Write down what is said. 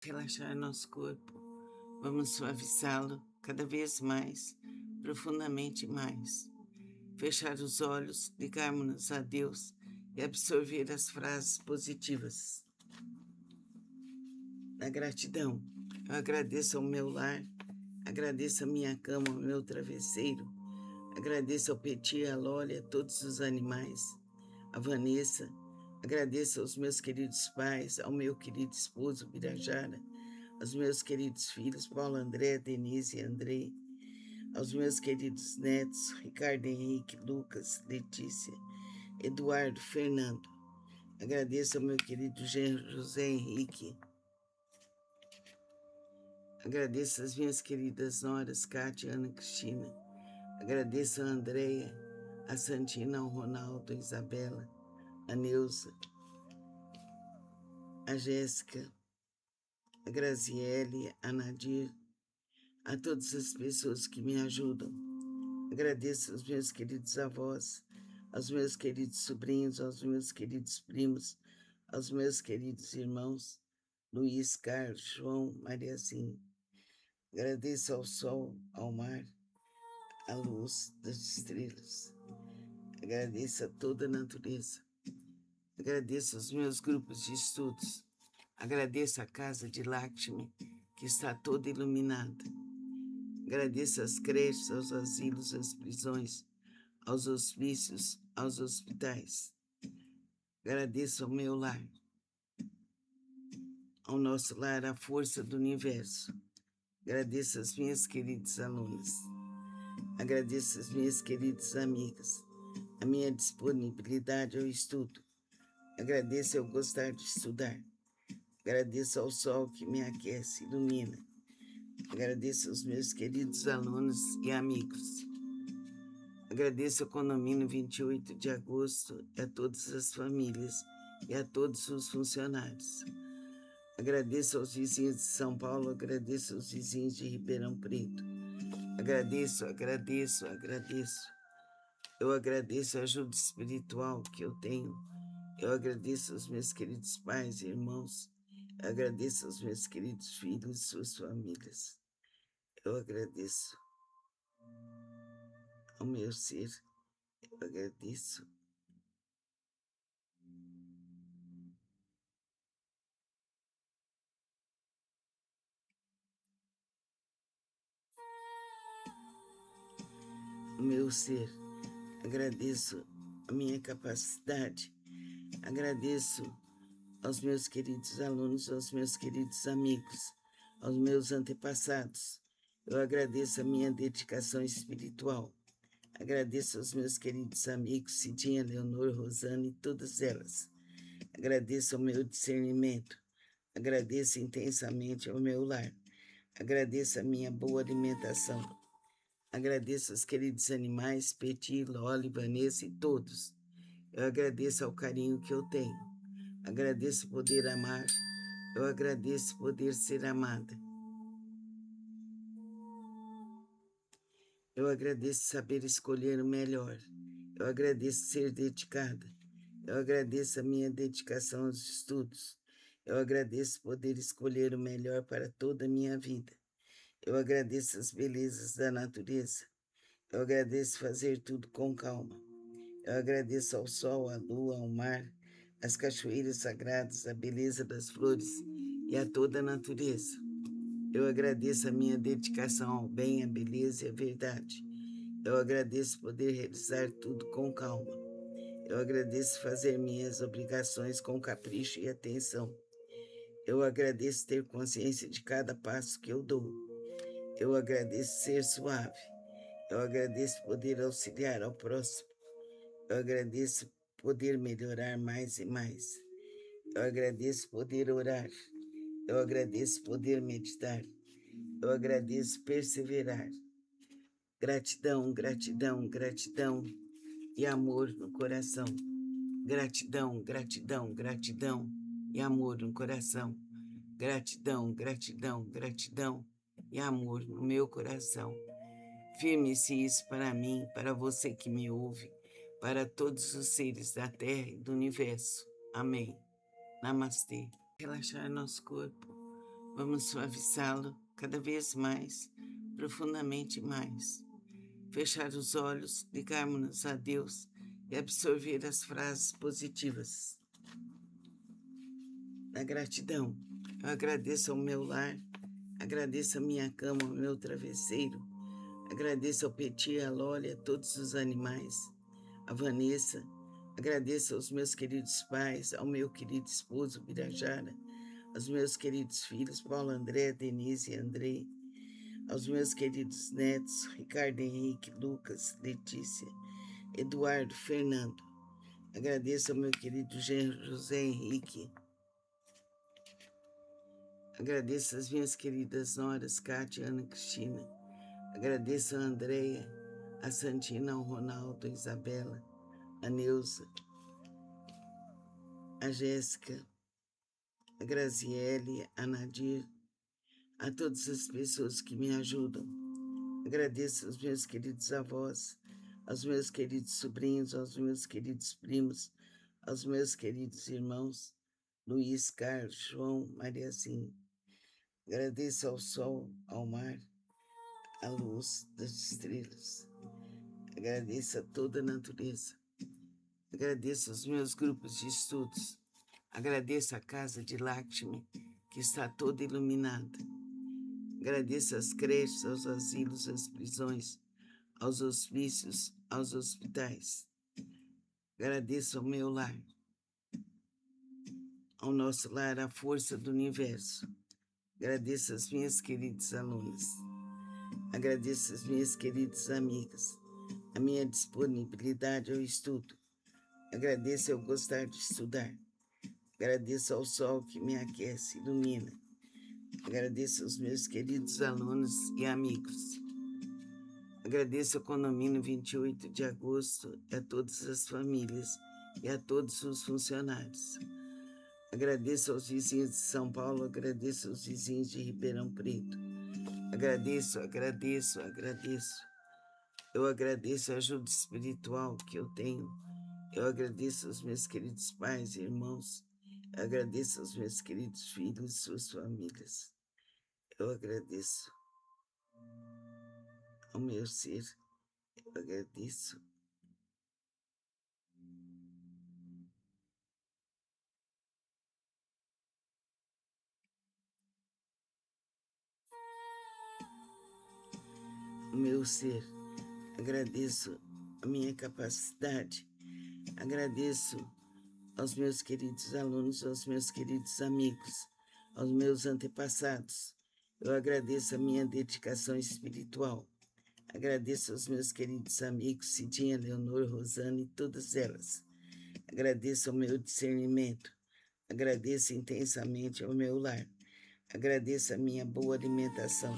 Relaxar nosso corpo. Vamos suavizá-lo cada vez mais, profundamente mais. Fechar os olhos, ligarmos-nos a Deus e absorver as frases positivas. Da gratidão, eu agradeço ao meu lar, agradeço a minha cama, ao meu travesseiro, agradeço ao Petit, a Loli, a todos os animais, a Vanessa, agradeço aos meus queridos pais, ao meu querido esposo, Birajara, aos meus queridos filhos, Paulo André, Denise e Andrei, aos meus queridos netos, Ricardo Henrique, Lucas, Letícia, Eduardo, Fernando. Agradeço ao meu querido genro José Henrique. Agradeço às minhas queridas noras, Kátia, Ana Cristina. Agradeço a Andréia, a Santina, ao Ronaldo, a Isabela, a Neuza, a Jéssica, a Graziele, a Nadir, a todas as pessoas que me ajudam. Agradeço aos meus queridos avós, aos meus queridos sobrinhos, aos meus queridos primos, aos meus queridos irmãos, Luiz, Carlos, João, Mariazinha. Agradeço ao sol, ao mar, à luz das estrelas. Agradeço a toda a natureza. Agradeço aos meus grupos de estudos. Agradeço a casa de Lakshmi, que está toda iluminada. Agradeço às creches, aos asilos, às prisões, aos hospícios, aos hospitais. Agradeço ao meu lar, ao nosso lar, a força do universo. Agradeço às minhas queridas alunas. Agradeço às minhas queridas amigas, a minha disponibilidade ao estudo. Agradeço eu gostar de estudar. Agradeço ao sol que me aquece, ilumina. Agradeço aos meus queridos alunos e amigos. Agradeço ao Condomínio 28 de Agosto e a todas as famílias e a todos os funcionários. Agradeço aos vizinhos de São Paulo, agradeço aos vizinhos de Ribeirão Preto. Agradeço. Eu agradeço a ajuda espiritual que eu tenho. Eu agradeço aos meus queridos pais e irmãos. Eu agradeço aos meus queridos filhos e suas famílias. Eu agradeço ao meu ser. Eu agradeço. O meu ser. Agradeço a minha capacidade. Agradeço aos meus queridos alunos, aos meus queridos amigos, aos meus antepassados. Eu agradeço a minha dedicação espiritual. Agradeço aos meus queridos amigos, Cidinha, Leonor, Rosana e todas elas. Agradeço ao meu discernimento. Agradeço intensamente ao meu lar. Agradeço a minha boa alimentação. Agradeço aos queridos animais, Petit, Loli, Vanessa e todos. Eu agradeço ao carinho que eu tenho. Agradeço poder amar. Eu agradeço poder ser amada. Eu agradeço saber escolher o melhor. Eu agradeço ser dedicada. Eu agradeço a minha dedicação aos estudos. Eu agradeço poder escolher o melhor para toda a minha vida. Eu agradeço as belezas da natureza. Eu agradeço fazer tudo com calma. Eu agradeço ao sol, à lua, ao mar, às cachoeiras sagradas, à beleza das flores e a toda a natureza. Eu agradeço a minha dedicação ao bem, à beleza e à verdade. Eu agradeço poder realizar tudo com calma. Eu agradeço fazer minhas obrigações com capricho e atenção. Eu agradeço ter consciência de cada passo que eu dou. Eu agradeço ser suave. Eu agradeço poder auxiliar ao próximo. Eu agradeço poder melhorar mais e mais. Eu agradeço poder orar. Eu agradeço poder meditar. Eu agradeço perseverar. Gratidão, gratidão, gratidão e amor no coração. Gratidão, gratidão, gratidão e amor no coração. Gratidão, gratidão, gratidão e amor no meu coração. Firme-se isso para mim, para você que me ouve, para todos os seres da Terra e do Universo. Amém. Namastê. Relaxar nosso corpo. Vamos suavizá-lo cada vez mais, profundamente mais. Fechar os olhos, ligarmos-nos a Deus e absorver as frases positivas. Na gratidão, eu agradeço ao meu lar, agradeço a minha cama, ao meu travesseiro, agradeço ao Petit, a Loli, a todos os animais, a Vanessa, agradeço aos meus queridos pais, ao meu querido esposo, Birajara, aos meus queridos filhos, Paulo André, Denise e Andrei, aos meus queridos netos, Ricardo Henrique, Lucas, Letícia, Eduardo, Fernando. Agradeço ao meu querido genro José Henrique. Agradeço às minhas queridas noras, Cátia, Ana Cristina. Agradeço a Andréia, a Santina, ao Ronaldo, a Isabela, a Neuza, a Jéssica, a Graziele, a Nadir, a todas as pessoas que me ajudam. Agradeço aos meus queridos avós, aos meus queridos sobrinhos, aos meus queridos primos, aos meus queridos irmãos, Luiz, Carlos, João, Mariazinho. Agradeço ao sol, ao mar, à luz das estrelas. Agradeço a toda a natureza. Agradeço aos meus grupos de estudos. Agradeço a casa de Lakshmi, que está toda iluminada. Agradeço às creches, aos asilos, às prisões, aos hospícios, aos hospitais. Agradeço ao meu lar, ao nosso lar, a força do universo. Agradeço às minhas queridas alunas. Agradeço às minhas queridas amigas, a minha disponibilidade ao estudo. Agradeço ao gostar de estudar. Agradeço ao sol que me aquece, ilumina. Agradeço aos meus queridos alunos e amigos. Agradeço ao condomínio 28 de agosto e a todas as famílias e a todos os funcionários. Agradeço aos vizinhos de São Paulo, agradeço aos vizinhos de Ribeirão Preto. Agradeço. Eu agradeço a ajuda espiritual que eu tenho. Eu agradeço aos meus queridos pais e irmãos. Eu agradeço aos meus queridos filhos e suas famílias. Eu agradeço ao meu ser. Eu agradeço. O meu ser. Agradeço a minha capacidade. Agradeço aos meus queridos alunos, aos meus queridos amigos, aos meus antepassados. Eu agradeço a minha dedicação espiritual. Agradeço aos meus queridos amigos, Cidinha, Leonor, Rosana e todas elas. Agradeço ao meu discernimento. Agradeço intensamente ao meu lar. Agradeço a minha boa alimentação.